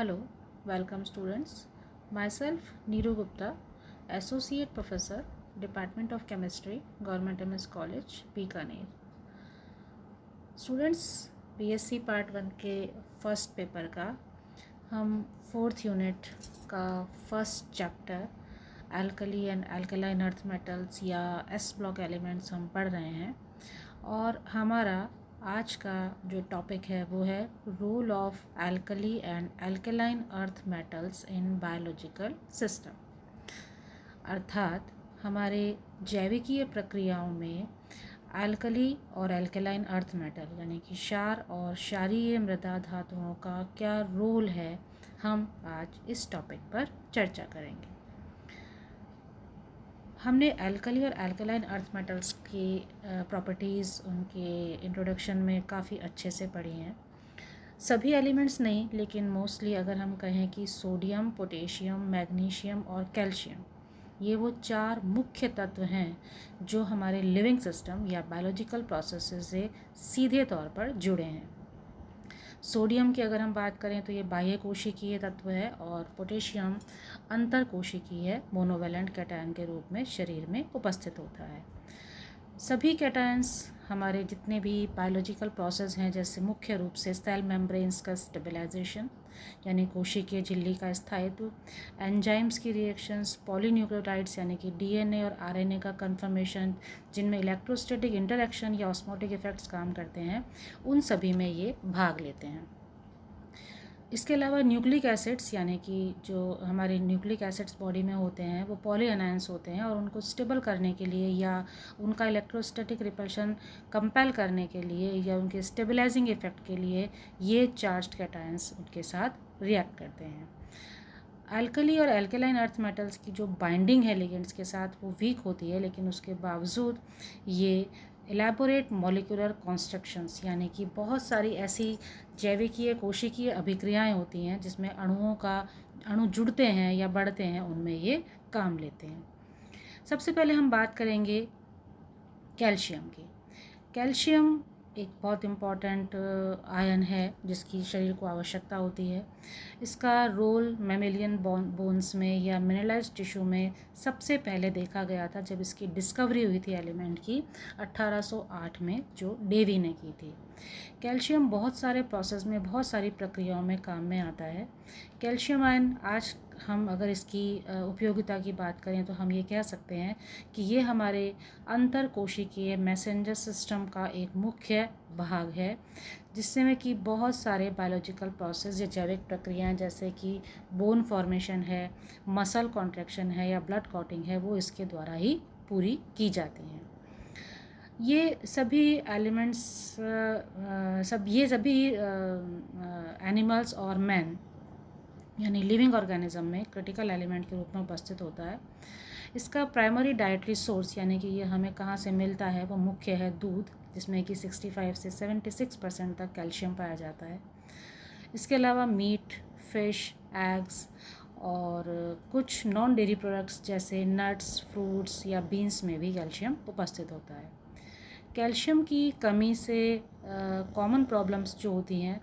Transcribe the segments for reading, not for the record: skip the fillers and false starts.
Hello, welcome students. Myself Neeru Gupta, Associate Professor, Department of Chemistry, Government MS College, Bikaner. Students BSc part 1 के first paper का हम 4th unit का first chapter alkali and alkaline earth metals या S block elements हम पढ़ रहे हैं और हमारा आज का जो टॉपिक है वो है role of alkali and alkaline earth metals in biological system. अर्थात हमारे जैविकीय प्रक्रियाओं में एल्कली और एल्कलाइन अर्थ मेटल यानी कि क्षार और क्षारीय मृदा धातुओं का क्या रोल है, हम आज इस टॉपिक पर चर्चा करेंगे। हमने एल्कली और एल्कलाइन अर्थ मेटल्स की प्रॉपर्टीज़ उनके इंट्रोडक्शन में काफ़ी अच्छे से पढ़ी हैं। सभी एलिमेंट्स नहीं, लेकिन मोस्टली अगर हम कहें कि सोडियम, पोटेशियम, मैग्नीशियम और कैल्शियम, ये वो 4 मुख्य तत्व हैं जो हमारे लिविंग सिस्टम या बायोलॉजिकल प्रोसेसेस से सीधे तौर पर जुड़े हैं। सोडियम की अगर हम बात करें तो ये बाह्य कोशिकीय तत्व है और पोटेशियम अंतर कोशिकीय मोनोवैलेंट कैटायन के रूप में शरीर में उपस्थित होता है। सभी कैटायंस हमारे जितने भी बायोलॉजिकल प्रोसेस हैं, जैसे मुख्य रूप से सेल मेम्ब्रेन्स का स्टेबलाइजेशन यानी कोशिकीय झिल्ली का स्थायित्व, एंजाइम्स की रिएक्शंस, पॉलीन्यूक्लियोटाइड्स यानी कि डीएनए और आरएनए का कन्फर्मेशन जिनमें इलेक्ट्रोस्टैटिक इंटरैक्शन या ऑस्मोटिक इफेक्ट्स काम करते हैं, उन सभी में ये भाग लेते हैं। इसके अलावा न्यूक्लिक एसिड्स यानी कि जो हमारे न्यूक्लिक एसिड्स बॉडी में होते हैं वो पॉलीअनायंस होते हैं और उनको स्टेबल करने के लिए या उनका इलेक्ट्रोस्टैटिक रिपल्शन कंपेल करने के लिए या उनके स्टेबलाइजिंग इफेक्ट के लिए ये चार्ज्ड कैटायंस उनके साथ रिएक्ट करते हैं। एल्कली और एल्कलाइन अर्थ मेटल्स की जो बाइंडिंग है लिगेंड्स के साथ वो वीक होती है, लेकिन उसके बावजूद ये एलैबोरेट मॉलिक्यूलर कॉन्स्ट्रक्शंस यानी कि बहुत सारी ऐसी जैविकीय कोशिकीय अभिक्रियाएं होती हैं जिसमें अणु जुड़ते हैं या बढ़ते हैं, उनमें ये काम लेते हैं। सबसे पहले हम बात करेंगे कैल्शियम की। कैल्शियम एक बहुत इम्पॉर्टेंट आयन है जिसकी शरीर को आवश्यकता होती है। इसका रोल मैमेलियन बोन्स में या मिनरलाइज्ड टिश्यू में सबसे पहले देखा गया था जब इसकी डिस्कवरी हुई थी एलिमेंट की 1808 में, जो डेवी ने की थी। कैल्शियम बहुत सारे प्रोसेस में, बहुत सारी प्रक्रियाओं में काम में आता है। कैल्शियम आयन आज हम अगर इसकी उपयोगिता की बात करें तो हम ये कह सकते हैं कि ये हमारे अंतर कोशिकीय मैसेंजर सिस्टम का एक मुख्य भाग है, जिससे में कि बहुत सारे बायोलॉजिकल प्रोसेस या जैविक प्रक्रियाएं जैसे कि बोन फॉर्मेशन है, मसल कॉन्ट्रैक्शन है या ब्लड क्लॉटिंग है, वो इसके द्वारा ही पूरी की जाती हैं। ये सभी एलिमेंट्स ये सभी एनिमल्स और मैन यानी लिविंग ऑर्गेनिज्म में क्रिटिकल एलिमेंट के रूप में उपस्थित होता है। इसका प्राइमरी डाइटरी सोर्स यानी कि ये हमें कहाँ से मिलता है वो मुख्य है दूध, जिसमें कि 65 से 76% तक कैल्शियम पाया जाता है। इसके अलावा मीट, फिश, एग्स और कुछ नॉन डेयरी प्रोडक्ट्स जैसे नट्स, फ्रूट्स या बीन्स में भी कैल्शियम उपस्थित होता है। कैल्शियम की कमी से कॉमन प्रॉब्लम्स जो होती हैं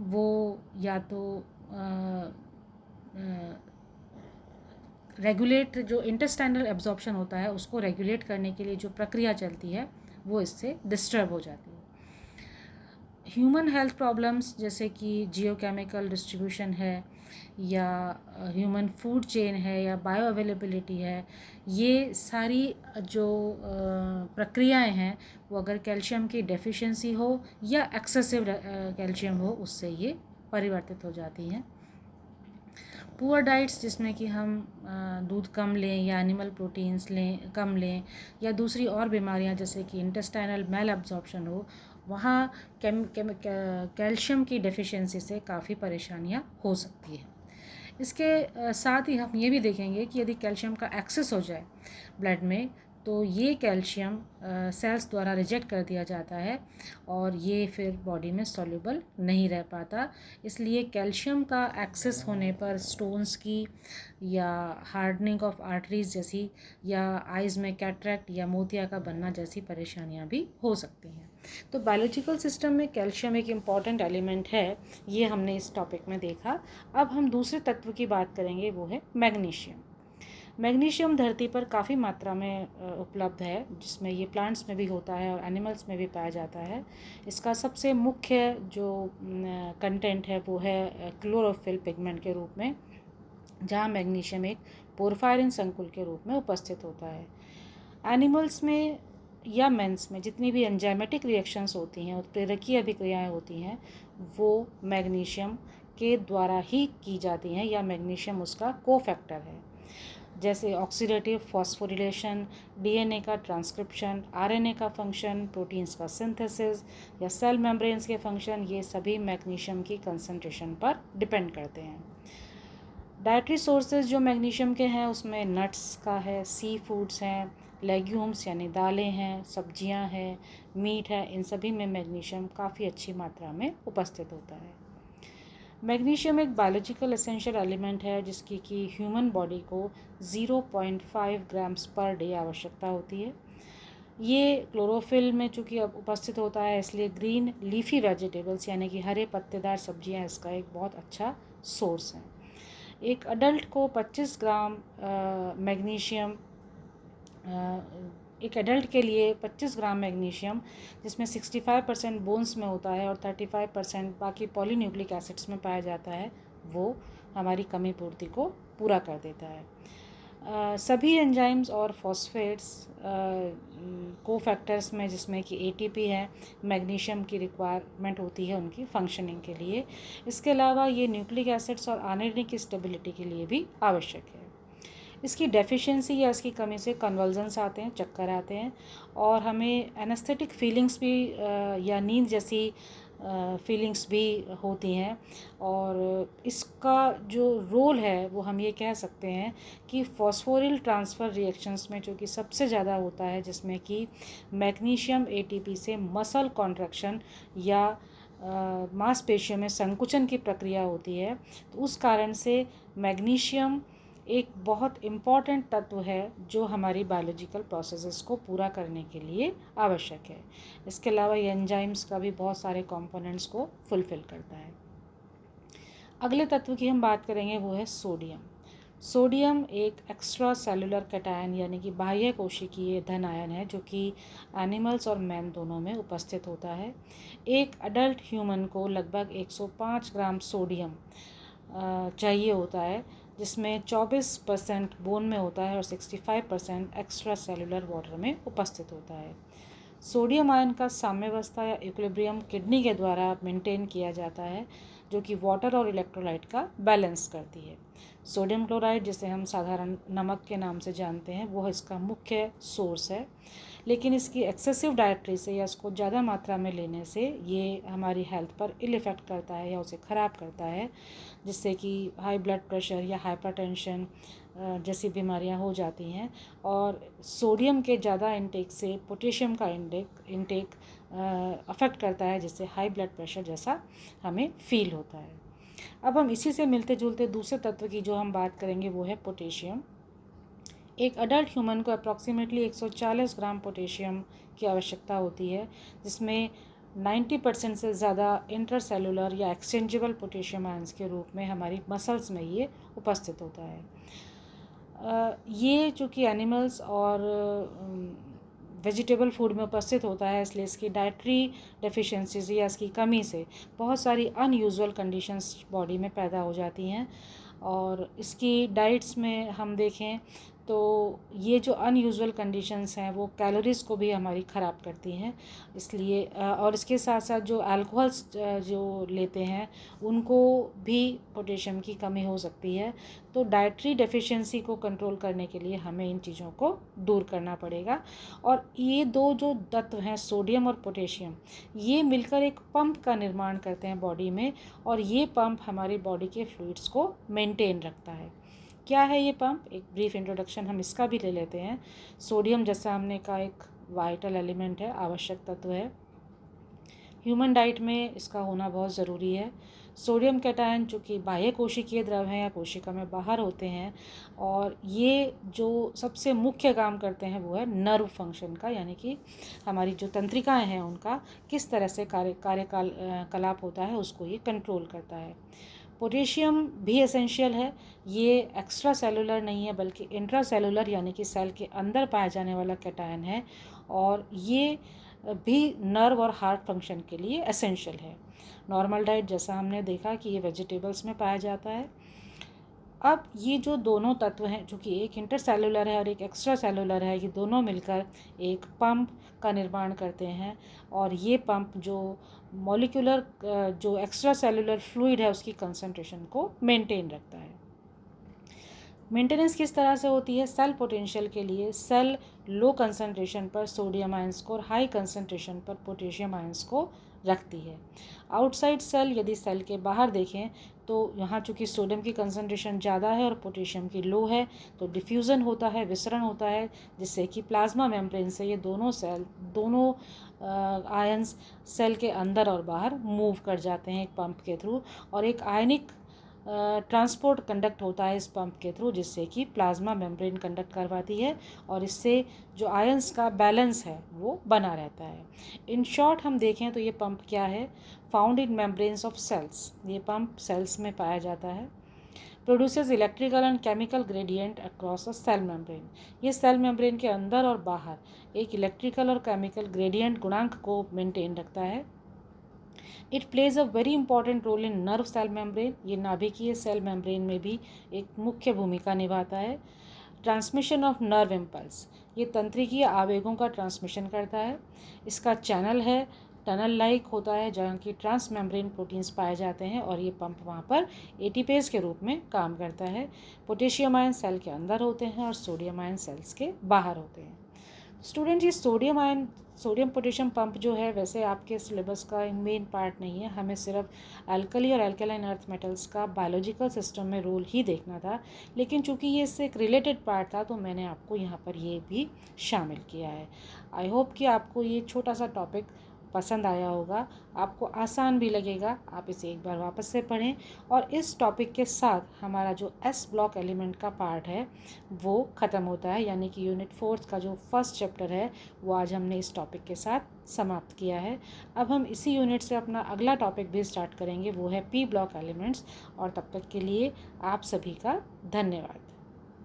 वो या तो रेगुलेट जो इंटेस्टाइनल एब्जॉर्प्शन होता है उसको रेगुलेट करने के लिए जो प्रक्रिया चलती है वो इससे डिस्टर्ब हो जाती है। ह्यूमन हेल्थ प्रॉब्लम्स जैसे कि जियोकेमिकल डिस्ट्रीब्यूशन है या ह्यूमन फूड चेन है या बायो अवेलेबिलिटी है, ये सारी जो प्रक्रियाएं हैं वो अगर कैल्शियम की डेफिशिएंसी हो या एक्सेसिव कैल्शियम हो उससे ये परिवर्तित हो जाती हैं। पुअर डाइट्स जिसमें कि हम दूध कम लें या एनिमल प्रोटीन्स कम लें या दूसरी और बीमारियां जैसे कि इंटेस्टाइनल मेल एब्जॉर्प्शन हो, वहाँ कैल्शियम की डेफिशिएंसी से काफ़ी परेशानियां हो सकती है। इसके साथ ही हम ये भी देखेंगे कि यदि कैल्शियम का एक्सेस हो जाए ब्लड में तो ये कैल्शियम सेल्स द्वारा रिजेक्ट कर दिया जाता है और ये फिर बॉडी में सॉल्युबल नहीं रह पाता। इसलिए कैल्शियम का एक्सेस होने पर स्टोन्स की या हार्डनिंग ऑफ आर्टरीज जैसी या आइज़ में कैटरैक्ट या मोतिया का बनना जैसी परेशानियां भी हो सकती हैं। तो बायोलॉजिकल सिस्टम में कैल्शियम एक इम्पॉर्टेंट एलिमेंट है, ये हमने इस टॉपिक में देखा। अब हम दूसरे तत्व की बात करेंगे, वो है मैग्नीशियम। मैग्नीशियम धरती पर काफ़ी मात्रा में उपलब्ध है, जिसमें ये प्लांट्स में भी होता है और एनिमल्स में भी पाया जाता है। इसका सबसे मुख्य जो कंटेंट है वो है क्लोरोफिल पिगमेंट के रूप में, जहाँ मैग्नीशियम एक पोरफायरिन संकुल के रूप में उपस्थित होता है। एनिमल्स में या मेंस में जितनी भी एंजाइमेटिक रिएक्शंस होती हैं, उत्प्रेरकीय अभिक्रियाएं होती हैं, वो मैग्नीशियम के द्वारा ही की जाती हैं, या मैग्नीशियम उसका कोफैक्टर है। जैसे ऑक्सीडेटिव फॉस्फोरिलेशन, डीएनए का ट्रांसक्रिप्शन, आरएनए का फंक्शन, प्रोटीन्स का सिंथेसिस या सेल मेम्ब्रेन्स के फंक्शन, ये सभी मैग्नीशियम की कंसंट्रेशन पर डिपेंड करते हैं। डाइटरी सोर्सेज जो मैग्नीशियम के हैं उसमें नट्स का है, सी फूड्स हैं, लेग्यूम्स यानी दालें हैं, सब्जियां हैं, मीट है, इन सभी में मैग्नीशियम काफ़ी अच्छी मात्रा में उपस्थित होता है। मैग्नीशियम एक बायोलॉजिकल एसेंशियल एलिमेंट है जिसकी कि ह्यूमन बॉडी को 0.5 ग्राम्स पर डे आवश्यकता होती है। ये क्लोरोफिल में चूँकि अब उपस्थित होता है, इसलिए ग्रीन लीफी वेजिटेबल्स यानी कि हरे पत्तेदार सब्जियां इसका एक बहुत अच्छा सोर्स है। एक अडल्ट को 25 ग्राम मैग्नीशियम, एक एडल्ट के लिए 25 ग्राम मैग्नीशियम, जिसमें 65% बोन्स में होता है और 35% बाकी पॉलीन्यूक्लिक एसिड्स में पाया जाता है, वो हमारी कमी पूर्ति को पूरा कर देता है। सभी एंजाइम्स और फॉस्फेट्स कोफैक्टर्स में, जिसमें कि एटीपी है, मैग्नीशियम की रिक्वायरमेंट होती है उनकी फंक्शनिंग के लिए। इसके अलावा ये न्यूक्लिक एसिड्स और आरएनए की स्टेबिलिटी के लिए भी आवश्यक है। इसकी डेफिशिएंसी या इसकी कमी से कन्वल्जन्स आते हैं, चक्कर आते हैं, और हमें एनेस्थेटिक फीलिंग्स भी या नींद जैसी फीलिंग्स भी होती हैं। और इसका जो रोल है वो हम ये कह सकते हैं कि फॉस्फोरिल ट्रांसफ़र रिएक्शंस में जो कि सबसे ज़्यादा होता है, जिसमें कि मैग्नीशियम एटीपी से मसल कॉन्ट्रैक्शन या मांसपेशियों में संकुचन की प्रक्रिया होती है। तो उस कारण से मैग्नीशियम एक बहुत इम्पॉर्टेंट तत्व है जो हमारी बायोलॉजिकल प्रोसेसेस को पूरा करने के लिए आवश्यक है। इसके अलावा ये एंजाइम्स का भी बहुत सारे कंपोनेंट्स को फुलफ़िल करता है। अगले तत्व की हम बात करेंगे, वो है सोडियम। सोडियम एक एक्स्ट्रा सेलुलर कैटायन यानी कि बाह्य कोशिकीय धन आयन है, जो कि एनिमल्स और मैन दोनों में उपस्थित होता है। एक अडल्ट ह्यूमन को लगभग 105 ग्राम सोडियम चाहिए होता है, जिसमें 24% बोन में होता है और 65% एक्स्ट्रा सेलुलर वाटर में उपस्थित होता है। सोडियम आयन का साम्यावस्था या इक्विलिब्रियम किडनी के द्वारा मेंटेन किया जाता है, जो कि वाटर और इलेक्ट्रोलाइट का बैलेंस करती है। सोडियम क्लोराइड, जिसे हम साधारण नमक के नाम से जानते हैं, वो इसका मुख्य सोर्स है। लेकिन इसकी एक्सेसिव डाइट्री से या इसको ज़्यादा मात्रा में लेने से ये हमारी हेल्थ पर इल इफ़ेक्ट करता है या उसे ख़राब करता है, जिससे कि हाई ब्लड प्रेशर या हाइपरटेंशन जैसी बीमारियां हो जाती हैं। और सोडियम के ज़्यादा इंटेक से पोटेशियम का इंटेक अफेक्ट करता है, जिससे हाई ब्लड प्रेशर जैसा हमें फील होता है। अब हम इसी से मिलते जुलते दूसरे तत्व की जो हम बात करेंगे, वो है पोटेशियम। एक अडल्ट ह्यूमन को अप्रॉक्सीमेटली 140 ग्राम पोटेशियम की आवश्यकता होती है, जिसमें 90% से ज़्यादा इंटरसेलुलर या एक्सचेंजेबल पोटेशियम आयंस के रूप में हमारी मसल्स में ये उपस्थित होता है। ये चूँकि एनिमल्स और वेजिटेबल फूड में उपस्थित होता है, इसलिए इसकी डाइटरी डेफिशिएंसीज या इसकी कमी से बहुत सारी अनयूजुअल कंडीशंस बॉडी में पैदा हो जाती हैं। और इसकी डाइट्स में हम देखें तो ये जो अनयूजुअल कंडीशंस हैं वो कैलोरीज़ को भी हमारी ख़राब करती हैं। इसलिए और इसके साथ साथ जो अल्कोहल्स जो लेते हैं उनको भी पोटेशियम की कमी हो सकती है। तो डाइटरी डेफिशिएंसी को कंट्रोल करने के लिए हमें इन चीज़ों को दूर करना पड़ेगा। और ये दो जो तत्व हैं, सोडियम और पोटेशियम, ये मिलकर एक पंप का निर्माण करते हैं बॉडी में, और ये पंप हमारी बॉडी के फ्लूइड्स को मेंटेन रखता है। क्या है ये पंप? एक ब्रीफ इंट्रोडक्शन हम इसका भी ले लेते हैं। सोडियम, जैसा हमने कहा, एक वाइटल एलिमेंट है, आवश्यक तत्व है। ह्यूमन डाइट में इसका होना बहुत ज़रूरी है। सोडियम कैटायन जो कि बाह्य कोशिकीय द्रव हैं या कोशिका में बाहर होते हैं, और ये जो सबसे मुख्य काम करते हैं वो है नर्व फंक्शन का, यानी कि हमारी जो तंत्रिकाएं हैं उनका किस तरह से कार्यकलाप होता है उसको ये कंट्रोल करता है। पोटेशियम भी एसेंशियल है। ये एक्स्ट्रा सेलुलर नहीं है बल्कि इंट्रा सेलुलर यानी कि सेल के अंदर पाया जाने वाला कैटायन है, और ये भी नर्व और हार्ट फंक्शन के लिए एसेंशियल है। नॉर्मल डाइट जैसा हमने देखा कि ये वेजिटेबल्स में पाया जाता है। अब ये जो दोनों तत्व हैं, जो कि एक इंटरसेलुलर है और एक एक्स्ट्रा सेलुलर है, ये दोनों मिलकर एक पंप का निर्माण करते हैं, और ये पंप जो मॉलिक्यूलर जो एक्स्ट्रा सेलुलर फ्लूइड है उसकी कंसंट्रेशन को मेंटेन रखता है। मेंटेनेंस किस तरह से होती है? सेल पोटेंशियल के लिए सेल लो कंसंट्रेशन पर सोडियम आयंस को और हाई कंसंट्रेशन पर पोटेशियम आयंस को रखती है। आउटसाइड सेल, यदि सेल के बाहर देखें तो यहाँ चूँकि सोडियम की कंसंट्रेशन ज़्यादा है और पोटेशियम की लो है, तो डिफ्यूज़न होता है, विसरण होता है, जिससे कि प्लाज्मा मेम्ब्रेन से ये दोनों आयंस सेल के अंदर और बाहर मूव कर जाते हैं एक पंप के थ्रू, और एक आयनिक ट्रांसपोर्ट कंडक्ट होता है इस पंप के थ्रू, जिससे कि प्लाज्मा मेम्ब्रेन कंडक्ट करवाती है, और इससे जो आयंस का बैलेंस है वो बना रहता है। इन शॉर्ट हम देखें तो ये पंप क्या है? Found in membranes of cells. ये पंप सेल्स में पाया जाता है। Produces electrical and chemical gradient across a cell membrane. ये सेल मेम्ब्रेन के अंदर और बाहर एक इलेक्ट्रिकल और केमिकल ग्रेडियंट गुणांक को मेंटेन रखता है। It plays a very important role in nerve cell membrane. ये नाभिकीय सेल मेम्ब्रेन में भी एक मुख्य भूमिका निभाता है। ट्रांसमिशन ऑफ नर्व इम्पल्स, ये तंत्रिकीय आवेगों का ट्रांसमिशन करता है। इसका चैनल है, टनल लाइक होता है, जहाँ की ट्रांस मेम्ब्रेन प्रोटीन्स पाए जाते हैं, और ये पंप वहाँ पर एटीपेज के रूप में काम करता है। पोटेशियम आयन सेल के अंदर होते हैं और सोडियम आयन सेल्स के बाहर होते हैं। स्टूडेंट, ये सोडियम पोटेशियम पंप जो है वैसे आपके सिलेबस का मेन पार्ट नहीं है। हमें सिर्फ अल्कली और अल्कलाइन अर्थ मेटल्स का बायोलॉजिकल सिस्टम में रोल ही देखना था, लेकिन चूंकि ये इससे एक रिलेटेड पार्ट था तो मैंने आपको यहाँ पर ये भी शामिल किया है। आई होप कि आपको ये छोटा सा टॉपिक पसंद आया होगा, आपको आसान भी लगेगा। आप इसे एक बार वापस से पढ़ें, और इस टॉपिक के साथ हमारा जो एस ब्लॉक एलिमेंट का पार्ट है वो ख़त्म होता है, यानी कि यूनिट 4 का जो फर्स्ट चैप्टर है वो आज हमने इस टॉपिक के साथ समाप्त किया है। अब हम इसी यूनिट से अपना अगला टॉपिक भी स्टार्ट करेंगे, वो है पी ब्लॉक एलिमेंट्स। और तब तक के लिए आप सभी का धन्यवाद।